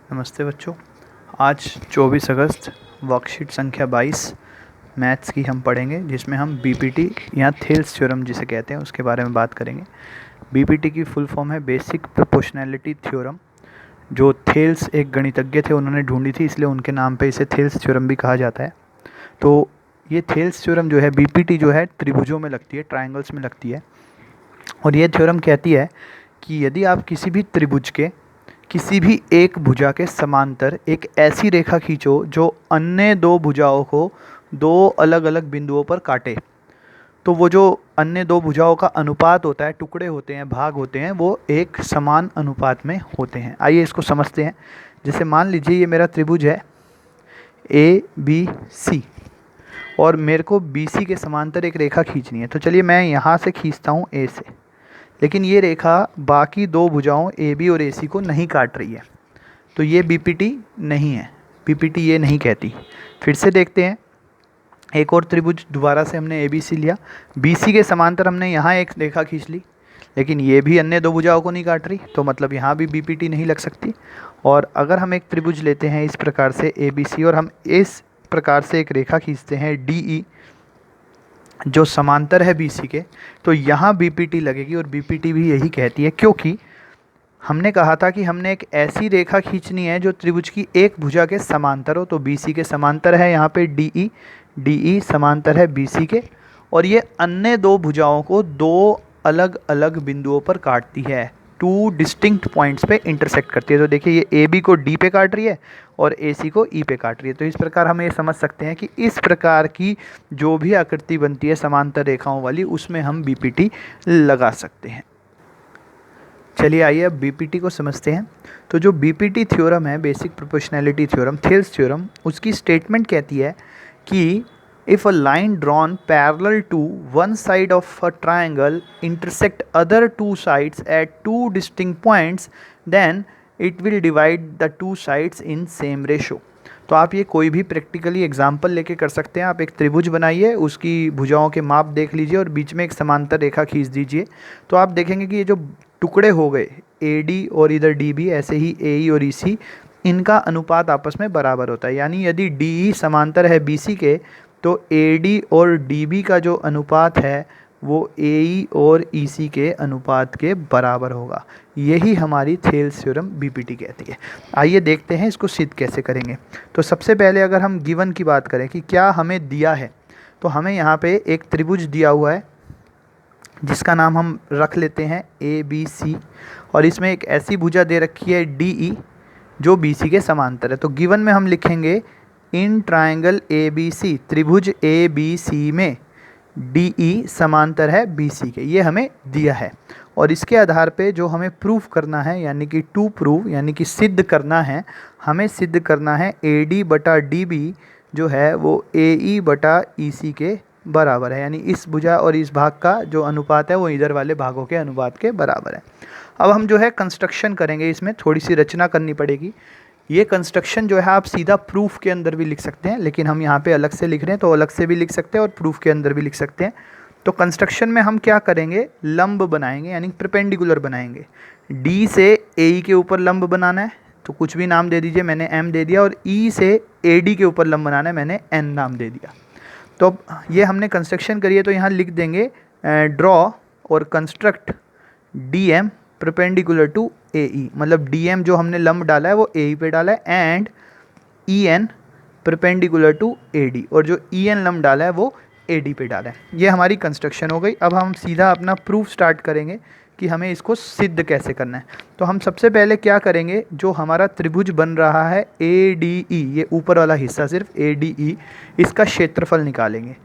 नमस्ते बच्चों। आज 24 अगस्त वर्कशीट संख्या 22 मैथ्स की हम पढ़ेंगे, जिसमें हम बीपीटी या थेल्स थ्योरम जिसे कहते हैं उसके बारे में बात करेंगे। बीपीटी की फुल फॉर्म है बेसिक प्रोपोर्शनैलिटी थ्योरम। जो थेल्स एक गणितज्ञ थे, उन्होंने ढूंढी थी, इसलिए उनके नाम पे इसे थेल्स थ्योरम भी कहा जाता है। तो ये थेल्स थ्योरम जो है, बीपीटी जो है त्रिभुजों में लगती है, ट्राइंगल्स में लगती है। और ये थ्योरम कहती है कि यदि आप किसी भी त्रिभुज के किसी भी एक भुजा के समांतर एक ऐसी रेखा खींचो जो अन्य दो भुजाओं को दो अलग अलग बिंदुओं पर काटे, तो वो जो अन्य दो भुजाओं का अनुपात होता है, टुकड़े होते हैं, भाग होते हैं, वो एक समान अनुपात में होते हैं। आइए इसको समझते हैं। जैसे मान लीजिए ये मेरा त्रिभुज है ए बी सी, और मेरे को बी सी के समांतर एक रेखा खींचनी है। तो चलिए मैं यहाँ से खींचता हूँ ए से, लेकिन ये रेखा बाकी दो भुजाओं ए बी और ए सी को नहीं काट रही है, तो ये बीपीटी नहीं है। बीपीटी ये नहीं कहती। फिर से देखते हैं, एक और त्रिभुज दोबारा से हमने ए बी सी लिया, बी सी के समांतर हमने यहाँ एक रेखा खींच ली, लेकिन ये भी अन्य दो भुजाओं को नहीं काट रही, तो मतलब यहाँ भी बीपीटी नहीं लग सकती। और अगर हम एक त्रिभुज लेते हैं इस प्रकार से ए बी सी, और हम इस प्रकार से एक रेखा खींचते हैं डी ई जो समांतर है बी सी के, तो यहाँ बीपीटी लगेगी। और बीपीटी भी यही कहती है, क्योंकि हमने कहा था कि हमने एक ऐसी रेखा खींचनी है जो त्रिभुज की एक भुजा के समांतर हो। तो बी सी के समांतर है यहाँ पे डी ई समांतर है बी सी के, और ये अन्य दो भुजाओं को दो अलग अलग बिंदुओं पर काटती है, टू डिस्टिंक्ट पॉइंट्स पे इंटरसेक्ट करती है। तो देखिए ये ए बी को डी पे काट रही है और ए सी को ई पे काट रही है। तो इस प्रकार हम ये समझ सकते हैं कि इस प्रकार की जो भी आकृति बनती है समांतर रेखाओं वाली, उसमें हम बीपीटी लगा सकते हैं। चलिए आइए अब बीपीटी को समझते हैं। तो जो बीपीटी थ्योरम है, basic proportionality theorem, Thales theorem, उसकी स्टेटमेंट कहती है कि if a line drawn parallel to one side of a triangle intersect other two sides at two distinct points, then it will divide the two sides in same ratio. तो आप ये कोई भी practically example लेके कर सकते हैं। आप एक त्रिभुज बनाइए, उसकी भुजाओं के माप देख लीजिए और बीच में एक समांतर रेखा खींच दीजिए, तो आप देखेंगे कि ये जो टुकड़े हो गए ए डी और इधर डी बी, ऐसे ही ए ई और ई सी, इनका अनुपात आपस में बराबर होता है। यानी यदि डी ई समांतर है बी सी के, तो ए डी और डी बी का जो अनुपात है वो ए ई और ई सी के अनुपात के बराबर होगा। यही हमारी थेल्स थ्योरम बीपीटी कहती है। आइए देखते हैं इसको सिद्ध कैसे करेंगे। तो सबसे पहले अगर हम गिवन की बात करें कि क्या हमें दिया है, तो हमें यहाँ पे एक त्रिभुज दिया हुआ है जिसका नाम हम रख लेते हैं ए बी सी, और इसमें एक ऐसी भुजा दे रखी है डी ई जो बी सी के समांतर है। तो गिवन में हम लिखेंगे in triangle A B C, त्रिभुज ए बी सी में डी ई समांतर है बी सी के, ये हमें दिया है। और इसके आधार पे जो हमें प्रूफ करना है, यानी कि टू प्रूव, यानी कि सिद्ध करना है, हमें सिद्ध करना है ए डी बटा डी बी जो है वो ए ई बटा ई सी के बराबर है। यानी इस भुजा और इस भाग का जो अनुपात है वो इधर वाले भागों के अनुपात के बराबर है। अब हम जो है कंस्ट्रक्शन करेंगे, इसमें थोड़ी सी रचना करनी पड़ेगी। ये कंस्ट्रक्शन जो है आप सीधा प्रूफ के अंदर भी लिख सकते हैं, लेकिन हम यहाँ पे अलग से लिख रहे हैं तो अलग से भी लिख सकते हैं और प्रूफ के अंदर भी लिख सकते हैं। तो कंस्ट्रक्शन में हम क्या करेंगे, लंब बनाएंगे, यानी परपेंडिकुलर बनाएंगे। डी से ए ई के ऊपर लंब बनाना है, तो कुछ भी नाम दे दीजिए, मैंने एम दे दिया। और ई से ए डी के ऊपर लंब बनाना है, मैंने एन नाम दे दिया। तो अब ये हमने कंस्ट्रक्शन करी है, तो यहाँ लिख देंगे ड्रॉ और construct D M perpendicular to A E, मतलब डी एम जो हमने लंब डाला है वो ए ई पे डाला है, and E N perpendicular to A D, और जो ई एन लंब डाला है वो ए डी पे डाला है। ये हमारी कंस्ट्रक्शन हो गई। अब हम सीधा अपना प्रूफ स्टार्ट करेंगे कि हमें इसको सिद्ध कैसे करना है। तो हम सबसे पहले क्या करेंगे, जो हमारा त्रिभुज बन रहा है ए डी ई, ये ऊपर वाला हिस्सा सिर्फ ए डी ई, इसका क्षेत्रफल निकालेंगे।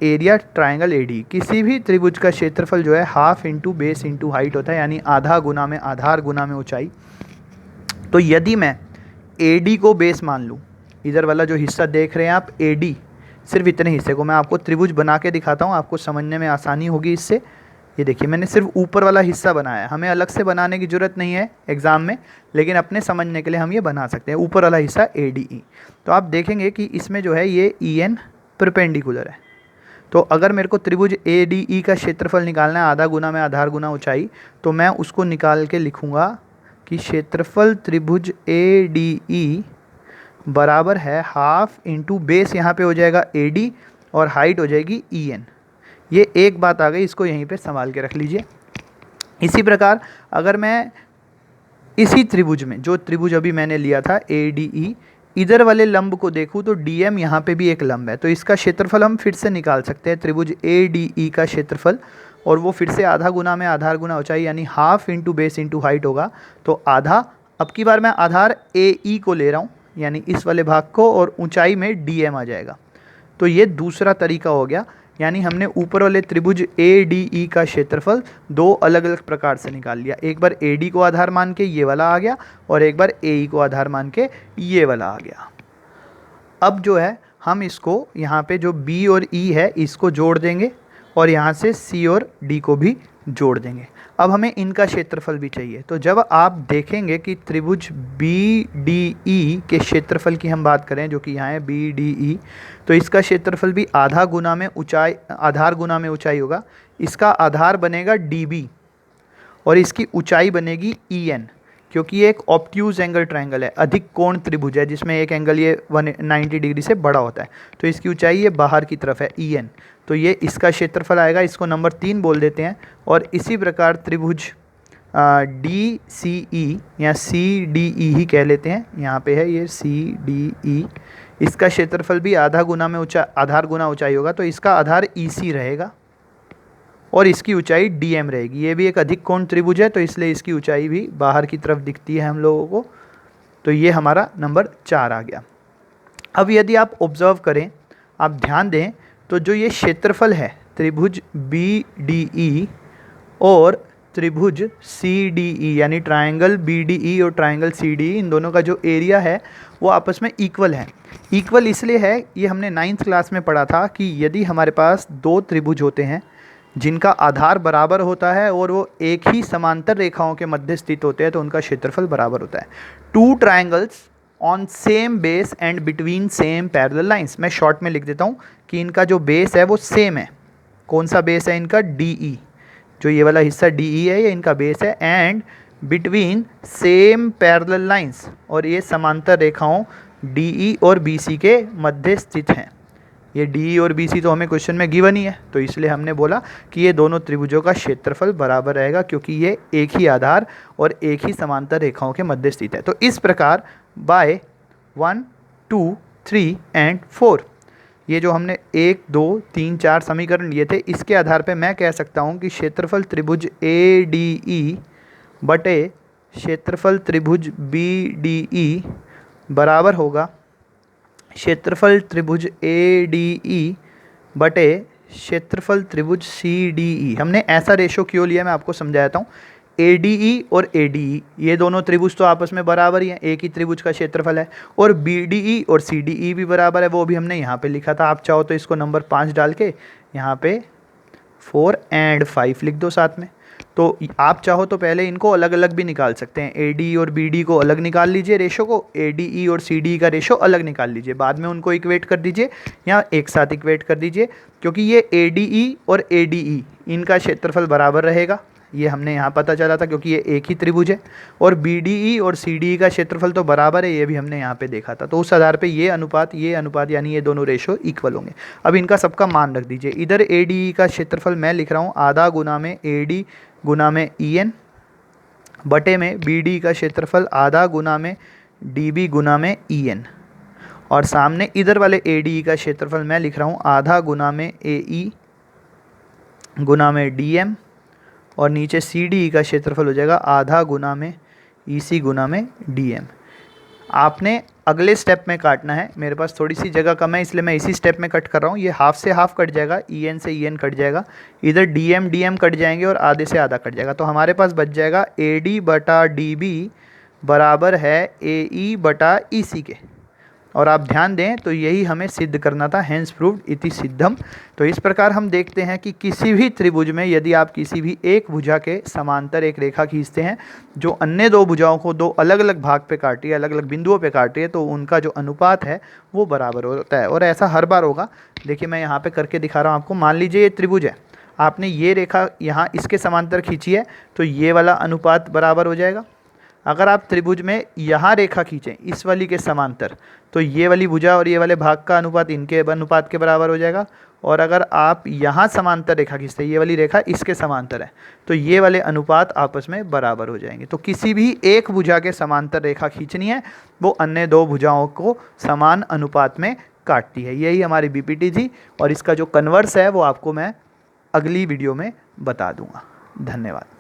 एरिया ट्राइंगल ए डी, किसी भी त्रिभुज का क्षेत्रफल जो है half into base into height होता है, यानी आधा गुना में आधार गुना में ऊंचाई। तो यदि मैं ए डी को बेस मान लूँ, इधर वाला जो हिस्सा देख रहे हैं आप ए डी, सिर्फ इतने हिस्से को मैं आपको त्रिभुज बना के दिखाता हूँ, आपको समझने में आसानी होगी इससे। ये देखिए मैंने सिर्फ ऊपर वाला हिस्सा बनाया है, हमें अलग से बनाने की ज़रूरत नहीं है एग्ज़ाम में, लेकिन अपने समझने के लिए हम ये बना सकते हैं। ऊपर वाला हिस्सा ए डी ई, तो आप देखेंगे कि इसमें जो है ये ई एन परपेंडिकुलर है। तो अगर मेरे को त्रिभुज ए डी ई का क्षेत्रफल निकालना है, आधा गुना में आधार गुना ऊंचाई, तो मैं उसको निकाल के लिखूँगा कि क्षेत्रफल त्रिभुज ए डी ई बराबर है हाफ इंटू बेस यहाँ पे हो जाएगा ए डी और हाइट हो जाएगी ई एन। ये एक बात आ गई, इसको यहीं पे संभाल के रख लीजिए। इसी प्रकार अगर मैं इसी त्रिभुज में, जो त्रिभुज अभी मैंने लिया था ए डी ई, इधर वाले लंब को देखूँ तो डी एम यहाँ पर भी एक लंब है, तो इसका क्षेत्रफल हम फिर से निकाल सकते हैं। त्रिभुज ए डी ई का क्षेत्रफल, और वो फिर से आधा गुना में आधार गुना ऊंचाई यानी half into base into height होगा। तो आधा, अब की बार मैं आधार ए ई को ले रहा हूँ यानी इस वाले भाग को, और ऊंचाई में डी एम आ जाएगा। तो ये दूसरा तरीका हो गया, यानी हमने ऊपर वाले त्रिभुज ए डी ई का क्षेत्रफल दो अलग अलग प्रकार से निकाल लिया। एक बार ए डी को आधार मान के ये वाला आ गया, और एक बार ए ई को आधार मान के ये वाला आ गया। अब जो है हम इसको यहाँ पे जो बी और ई है इसको जोड़ देंगे, और यहाँ से सी और डी को भी जोड़ देंगे। अब हमें इनका क्षेत्रफल भी चाहिए। तो जब आप देखेंगे कि त्रिभुज बी डी ई के क्षेत्रफल की हम बात करें, जो कि यहाँ है बी डी ई, तो इसका क्षेत्रफल भी आधा गुना में ऊंचाई, आधार गुना में ऊंचाई होगा। इसका आधार बनेगा डी बी और इसकी ऊंचाई बनेगी ई एन, क्योंकि ये एक ऑब्ट्यूज एंगल ट्रायंगल है, अधिक कोण त्रिभुज है जिसमें एक एंगल ये 190 डिग्री से बड़ा होता है। तो इसकी ऊंचाई ये बाहर की तरफ है ई एन, तो ये इसका क्षेत्रफल आएगा, इसको नंबर 3 बोल देते हैं। और इसी प्रकार त्रिभुज डी सी ई या सी डी ई ही कह लेते हैं, यहाँ पे है ये सी डी ई, इसका क्षेत्रफल भी आधा गुना में आधार गुना ऊंचाई होगा, तो इसका आधार ई सी रहेगा और इसकी ऊंचाई डी एम रहेगी। ये भी एक अधिक कोण त्रिभुज है, तो इसलिए इसकी ऊंचाई भी बाहर की तरफ दिखती है हम लोगों को। तो ये हमारा नंबर 4 आ गया। अब यदि आप ऑब्जर्व करें, आप ध्यान दें, तो जो ये क्षेत्रफल है त्रिभुज बी डी ई और त्रिभुज सी डी ई, यानी ट्रायंगल बी डी ई और ट्रायंगल सी डी ई, इन दोनों का जो एरिया है वो आपस में इक्वल है। इक्वल इसलिए है, ये हमने 9th क्लास में पढ़ा था कि यदि हमारे पास दो त्रिभुज होते हैं जिनका आधार बराबर होता है और वो एक ही समांतर रेखाओं के मध्य स्थित होते हैं, तो उनका क्षेत्रफल बराबर होता है। Two triangles on same base and between same parallel lines, मैं शॉर्ट में लिख देता हूँ कि इनका जो बेस है वो सेम है। कौन सा बेस है इनका? डी ई, जो ये वाला हिस्सा डी ई है ये इनका बेस है। And between same parallel lines, और ये समांतर रेखाओं डी ई और बी सी के मध्य स्थित हैं। ये डी और बी सी तो हमें क्वेश्चन में गिवन ही है, तो इसलिए हमने बोला कि ये दोनों त्रिभुजों का क्षेत्रफल बराबर रहेगा, क्योंकि ये एक ही आधार और एक ही समांतर रेखाओं के मध्य स्थित है। तो इस प्रकार बाय 1, 2, 3 एंड 4, ये जो हमने 1, 2, 3, 4 समीकरण लिए थे, इसके आधार पे मैं कह सकता हूँ कि क्षेत्रफल त्रिभुज ए डी ई बटे क्षेत्रफल त्रिभुज बी डी ई बराबर होगा क्षेत्रफल त्रिभुज ए डी ई बटे क्षेत्रफल त्रिभुज सी डी ई। हमने ऐसा रेशो क्यों लिया मैं आपको समझाता हूँ। ए डी ई और ए डी ई ये दोनों त्रिभुज तो आपस में बराबर ही हैं, एक ही त्रिभुज का क्षेत्रफल है। और बी डी ई और सी डी ई भी बराबर है, वो भी हमने यहाँ पे लिखा था। आप चाहो तो इसको नंबर 5 डाल के यहाँ पे 4 एंड 5 लिख दो साथ में। तो आप चाहो तो पहले इनको अलग अलग भी निकाल सकते हैं। ए डी और बी डी को अलग निकाल लीजिए रेशो को, ए डी ई और सी डी का रेशो अलग निकाल लीजिए, बाद में उनको इक्वेट कर दीजिए या एक साथ इक्वेट कर दीजिए, क्योंकि ये ए डी ई और ए डी ई इनका क्षेत्रफल बराबर रहेगा। ये हमने यहाँ पता चला था क्योंकि ये एक ही त्रिभुज है। और बी डी ई और सी डी ई का क्षेत्रफल तो बराबर है, ये भी हमने यहाँ पे देखा था। तो उस आधार पे ये अनुपात यानी ये दोनों रेशो इक्वल होंगे। अब इनका सबका मान रख दीजिए। इधर ए डी ई का क्षेत्रफल मैं लिख रहा हूँ आधा गुना में ए डी गुना में ई एन, बटे में बी डी का क्षेत्रफल आधा गुना में डी बी गुना में ई एन, और सामने इधर वाले ए डी का क्षेत्रफल मैं लिख रहा हूँ आधा गुना में ए ई गुना में डी एम, और नीचे सी डी का क्षेत्रफल हो जाएगा आधा गुना में ई सी गुना में डी एम। आपने अगले स्टेप में काटना है, मेरे पास थोड़ी सी जगह कम है इसलिए मैं इसी स्टेप में कट कर रहा हूँ। ये हाफ से हाफ कट जाएगा, ई एन से ई एन कट जाएगा, इधर डी एम कट जाएंगे और आधे से आधा कट जाएगा। तो हमारे पास बच जाएगा ए डी बटा डी बी बराबर है ए ई बटा ई सी के। और आप ध्यान दें तो यही हमें सिद्ध करना था, हेंस प्रूव्ड इति सिद्धम। तो इस प्रकार हम देखते हैं कि किसी भी त्रिभुज में यदि आप किसी भी एक भुजा के समांतर एक रेखा खींचते हैं जो अन्य दो भुजाओं को दो अलग अलग भाग पे काट रही है, अलग अलग बिंदुओं पे काट रही है, तो उनका जो अनुपात है वो बराबर होता है। और ऐसा हर बार होगा। देखिए मैं यहाँ पर करके दिखा रहा हूँ आपको। मान लीजिए ये त्रिभुज है, आपने ये रेखा यहाँ इसके समांतर खींची है, तो ये वाला अनुपात बराबर हो जाएगा। अगर आप त्रिभुज में यहाँ रेखा खींचें इस वाली के समांतर, तो ये वाली भुजा और ये वाले भाग का अनुपात इनके अनुपात के बराबर हो जाएगा। और अगर आप यहाँ समांतर रेखा खींचते हैं, ये वाली रेखा इसके समांतर है, तो ये वाले अनुपात आपस में बराबर हो जाएंगे। तो किसी भी एक भुजा के समांतर रेखा खींचनी है, वो अन्य दो भुजाओं को समान अनुपात में काटती है। यही हमारी बीपीटी थी, और इसका जो कन्वर्स है वो आपको मैं अगली वीडियो में बता दूंगा। धन्यवाद।